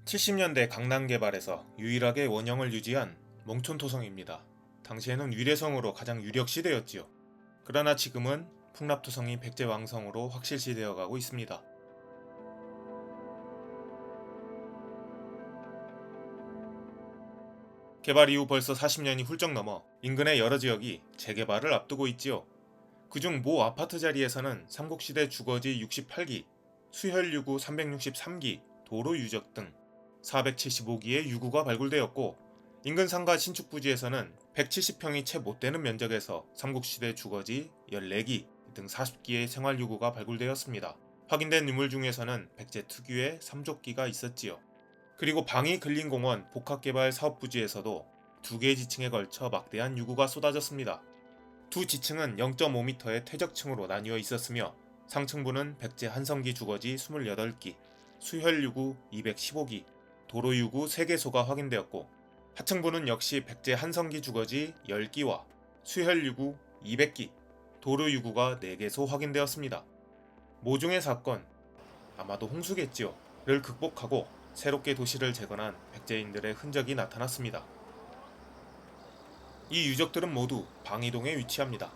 70년대 강남 개발에서 유일하게 원형을 유지한 몽촌토성입니다. 당시에는 위례성으로 가장 유력 시대였지요. 그러나 지금은 풍납토성이 백제왕성으로 확실시되어 가고 있습니다. 개발 이후 벌써 40년이 훌쩍 넘어 인근의 여러 지역이 재개발을 앞두고 있지요. 그중 모 아파트 자리에서는 삼국시대 주거지 68기, 수혈유구 363기, 도로 유적 등 475기의 유구가 발굴되었고, 인근 상가 신축 부지에서는 170평이 채 못되는 면적에서 삼국시대 주거지 14기 등 40기의 생활유구가 발굴되었습니다. 확인된 유물 중에서는 백제 특유의 삼족기가 있었지요. 그리고 방이 근린공원 복합개발 사업부지에서도 2개 지층에 걸쳐 막대한 유구가 쏟아졌습니다. 두 지층은 0.5m의 퇴적층으로 나뉘어 있었으며, 상층부는 백제 한성기 주거지 28기, 수혈유구 215기, 도로유구 3개소가 확인되었고, 하층부는 역시 백제 한성기 주거지 10기와 수혈유구 200기, 도로유구가 4개소 확인되었습니다. 모종의 사건, 아마도 홍수겠지요, 를 극복하고 새롭게 도시를 재건한 백제인들의 흔적이 나타났습니다. 이 유적들은 모두 방이동에 위치합니다.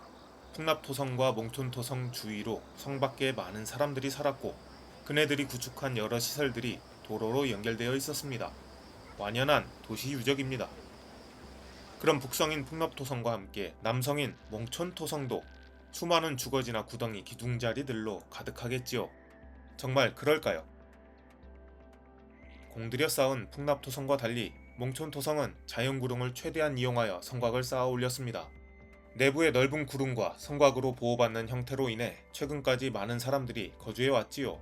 풍납토성과 몽촌토성 주위로 성 밖에 많은 사람들이 살았고, 그네들이 구축한 여러 시설들이 도로로 연결되어 있었습니다. 완연한 도시 유적입니다. 그럼 북성인 풍납토성과 함께 남성인 몽촌토성도 수많은 주거지나 구덩이 기둥자리들로 가득하겠지요. 정말 그럴까요? 공들여 쌓은 풍납토성과 달리 몽촌토성은 자연구름을 최대한 이용하여 성곽을 쌓아 올렸습니다. 내부의 넓은 구름과 성곽으로 보호받는 형태로 인해 최근까지 많은 사람들이 거주해 왔지요.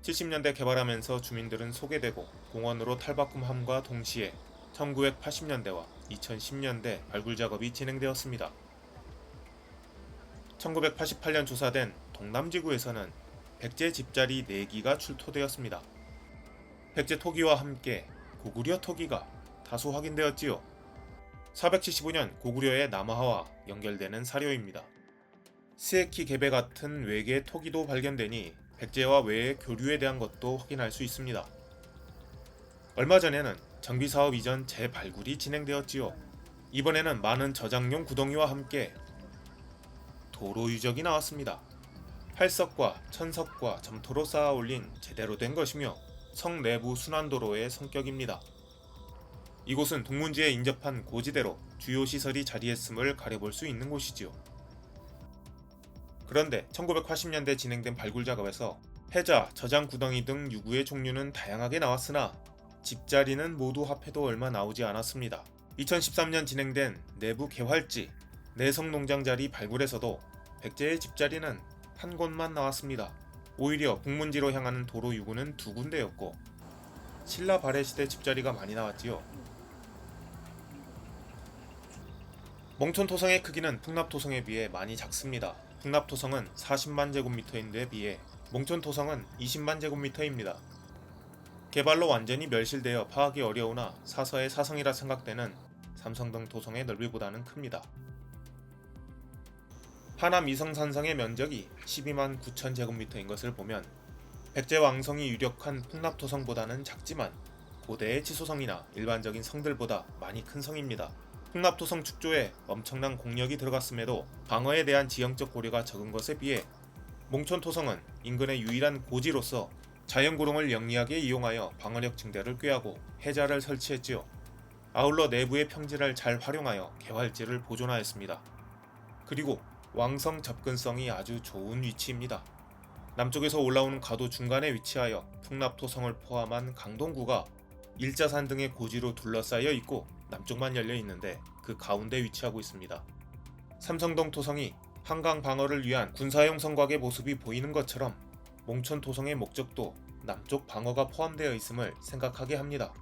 70년대 개발하면서 주민들은 소개되고 공원으로 탈바꿈함과 동시에 1980년대와 2010년대 발굴 작업이 진행되었습니다. 1988년 조사된 동남지구에서는 백제 집자리 4기가 출토되었습니다. 백제 토기와 함께 고구려 토기가 다수 확인되었지요. 475년 고구려의 남하와 연결되는 사료입니다. 스에키 개배 같은 외계 토기도 발견되니 백제와 외의 교류에 대한 것도 확인할 수 있습니다. 얼마 전에는 정비사업 이전 재발굴이 진행되었지요. 이번에는 많은 저장용 구덩이와 함께 도로 유적이 나왔습니다. 활석과 천석과 점토로 쌓아 올린 제대로 된 것이며 성 내부 순환도로의 성격입니다. 이곳은 동문지에 인접한 고지대로 주요 시설이 자리했음을 가려볼 수 있는 곳이지요. 그런데 1980년대 진행된 발굴 작업에서 해자, 저장 구덩이 등 유구의 종류는 다양하게 나왔으나 집자리는 모두 합해도 얼마 나오지 않았습니다. 2013년 진행된 내부 개활지, 내성농장 자리 발굴에서도 백제의 집자리는 한 곳만 나왔습니다. 오히려 북문지로 향하는 도로 유구는 2군데였고 신라 발해 시대 집자리가 많이 나왔지요. 몽촌토성의 크기는 풍납토성에 비해 많이 작습니다. 풍납토성은 40만 제곱미터인데 비해 몽촌토성은 20만 제곱미터입니다. 개발로 완전히 멸실되어 파악이 어려우나 사서의 사성이라 생각되는 삼성동 토성의 넓이보다는 큽니다. 하남 이성산성의 면적이 12만 9천 제곱미터인 것을 보면 백제 왕성이 유력한 풍납토성보다는 작지만 고대의 치소성이나 일반적인 성들보다 많이 큰 성입니다. 풍납토성 축조에 엄청난 공력이 들어갔음에도 방어에 대한 지형적 고려가 적은 것에 비해 몽촌토성은 인근의 유일한 고지로서 자연구름을 영리하게 이용하여 방어력 증대를 꾀하고 해자를 설치했지요. 아울러 내부의 평지를 잘 활용하여 개활지를 보존하였습니다. 그리고 왕성 접근성이 아주 좋은 위치입니다. 남쪽에서 올라오는 가도 중간에 위치하여 풍납토성을 포함한 강동구가 일자산 등의 고지로 둘러싸여 있고 남쪽만 열려 있는데 그 가운데 위치하고 있습니다. 삼성동 토성이 한강 방어를 위한 군사용 성곽의 모습이 보이는 것처럼 몽촌토성의 목적도 남쪽 방어가 포함되어 있음을 생각하게 합니다.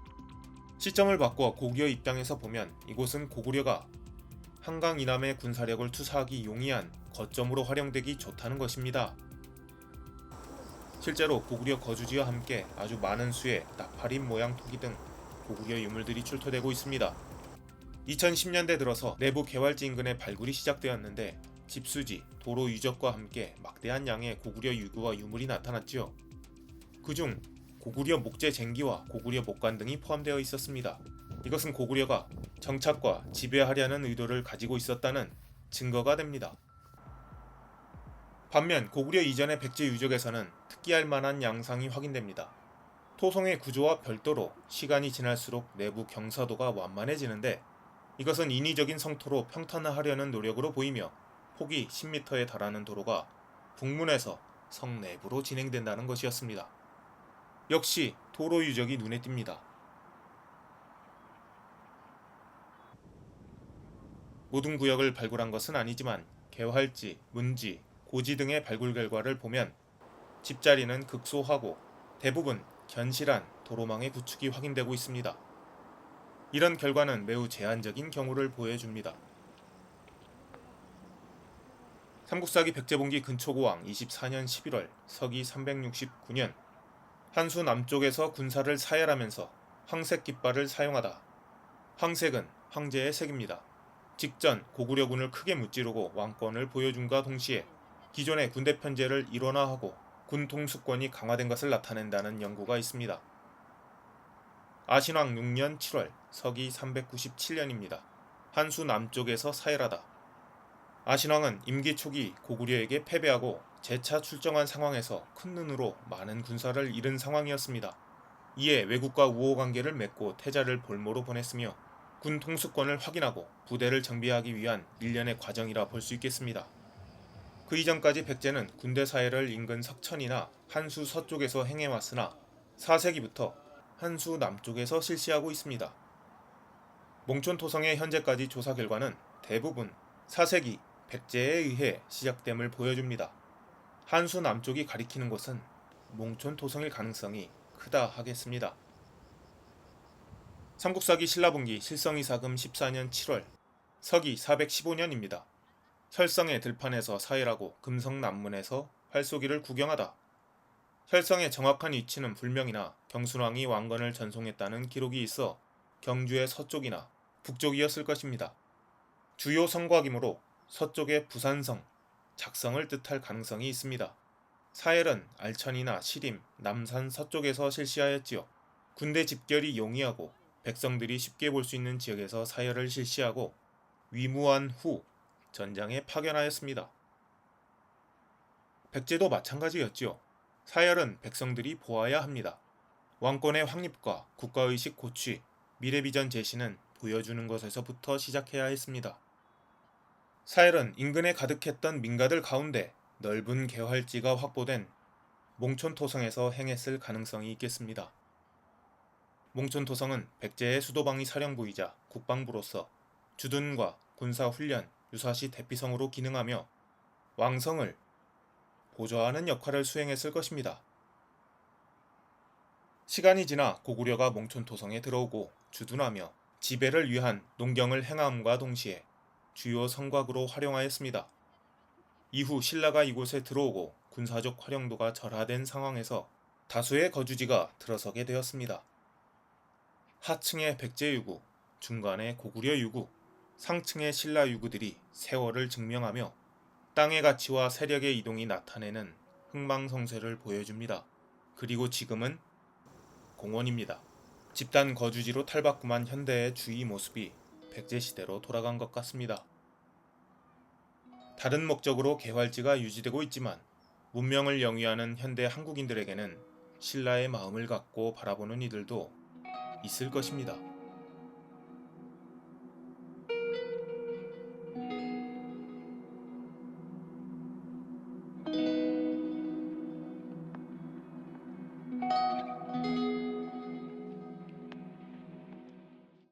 시점을 바꿔 고구려 입장에서 보면 이곳은 고구려가 한강 이남의 군사력을 투사하기 용이한 거점으로 활용되기 좋다는 것입니다. 실제로 고구려 거주지와 함께 아주 많은 수의 나팔인 모양 토기 등 고구려 유물들이 출토되고 있습니다. 2010년대 들어서 내부 개활지 인근의 발굴이 시작되었는데 집수지, 도로 유적과 함께 막대한 양의 고구려 유구와 유물이 나타났지요. 그중 고구려 목재 쟁기와 고구려 목관 등이 포함되어 있었습니다. 이것은 고구려가 정착과 지배하려는 의도를 가지고 있었다는 증거가 됩니다. 반면 고구려 이전의 백제 유적에서는 특기할 만한 양상이 확인됩니다. 토성의 구조와 별도로 시간이 지날수록 내부 경사도가 완만해지는데 이것은 인위적인 성토로 평탄화하려는 노력으로 보이며 폭이 10m에 달하는 도로가 북문에서 성 내부로 진행된다는 것이었습니다. 역시 도로 유적이 눈에 띕니다. 모든 구역을 발굴한 것은 아니지만 개활지, 문지, 고지 등의 발굴 결과를 보면 집자리는 극소하고 대부분 견실한 도로망의 구축이 확인되고 있습니다. 이런 결과는 매우 제한적인 경우를 보여줍니다. 삼국사기 백제봉기 근초고왕 24년 11월 서기 369년 한수 남쪽에서 군사를 사열하면서 황색 깃발을 사용하다. 황색은 황제의 색입니다. 직전 고구려군을 크게 무찌르고 왕권을 보여줌과 동시에 기존의 군대 편제를 일원화하고 군 통수권이 강화된 것을 나타낸다는 연구가 있습니다. 아신왕 6년 7월 서기 397년입니다. 한수 남쪽에서 사열하다. 아신왕은 임기 초기 고구려에게 패배하고 재차 출정한 상황에서 큰 눈으로 많은 군사를 잃은 상황이었습니다. 이에 외국과 우호관계를 맺고 태자를 볼모로 보냈으며 군 통수권을 확인하고 부대를 정비하기 위한 일련의 과정이라 볼 수 있겠습니다. 그 이전까지 백제는 군대 사열을 인근 석천이나 한수 서쪽에서 행해왔으나 4세기부터 한수 남쪽에서 실시하고 있습니다. 몽촌토성의 현재까지 조사 결과는 대부분 4세기 백제에 의해 시작됨을 보여줍니다. 한수 남쪽이 가리키는 곳은 몽촌토성일 가능성이 크다 하겠습니다. 삼국사기 신라분기 실성이사금 14년 7월 서기 415년입니다. 혈성의 들판에서 사열하고 금성 남문에서 활쏘기를 구경하다. 혈성의 정확한 위치는 불명이나 경순왕이 왕건을 전송했다는 기록이 있어 경주의 서쪽이나 북쪽이었을 것입니다. 주요 성곽이므로 서쪽의 부산성, 작성을 뜻할 가능성이 있습니다. 사열은 알천이나 시림, 남산 서쪽에서 실시하였지요. 군대 집결이 용이하고 백성들이 쉽게 볼 수 있는 지역에서 사열을 실시하고 위무한 후 전장에 파견하였습니다. 백제도 마찬가지였지요. 사열은 백성들이 보아야 합니다. 왕권의 확립과 국가의식 고취, 미래비전 제시는 보여주는 것에서부터 시작해야 했습니다. 사열은 인근에 가득했던 민가들 가운데 넓은 개활지가 확보된 몽촌토성에서 행했을 가능성이 있겠습니다. 몽촌토성은 백제의 수도방위 사령부이자 국방부로서 주둔과 군사훈련, 유사시 대피성으로 기능하며 왕성을 보좌하는 역할을 수행했을 것입니다. 시간이 지나 고구려가 몽촌토성에 들어오고 주둔하며 지배를 위한 농경을 행함과 동시에 주요 성곽으로 활용하였습니다. 이후 신라가 이곳에 들어오고 군사적 활용도가 절하된 상황에서 다수의 거주지가 들어서게 되었습니다. 하층의 백제 유구, 중간의 고구려 유구, 상층의 신라 유구들이 세월을 증명하며 땅의 가치와 세력의 이동이 나타내는 흥망성쇠를 보여줍니다. 그리고 지금은 공원입니다. 집단 거주지로 탈바꿈한 현대의 주위 모습이 백제시대로 돌아간 것 같습니다. 다른 목적으로 개활지가 유지되고 있지만 문명을 영위하는 현대 한국인들에게는 신라의 마음을 갖고 바라보는 이들도 있을 것입니다.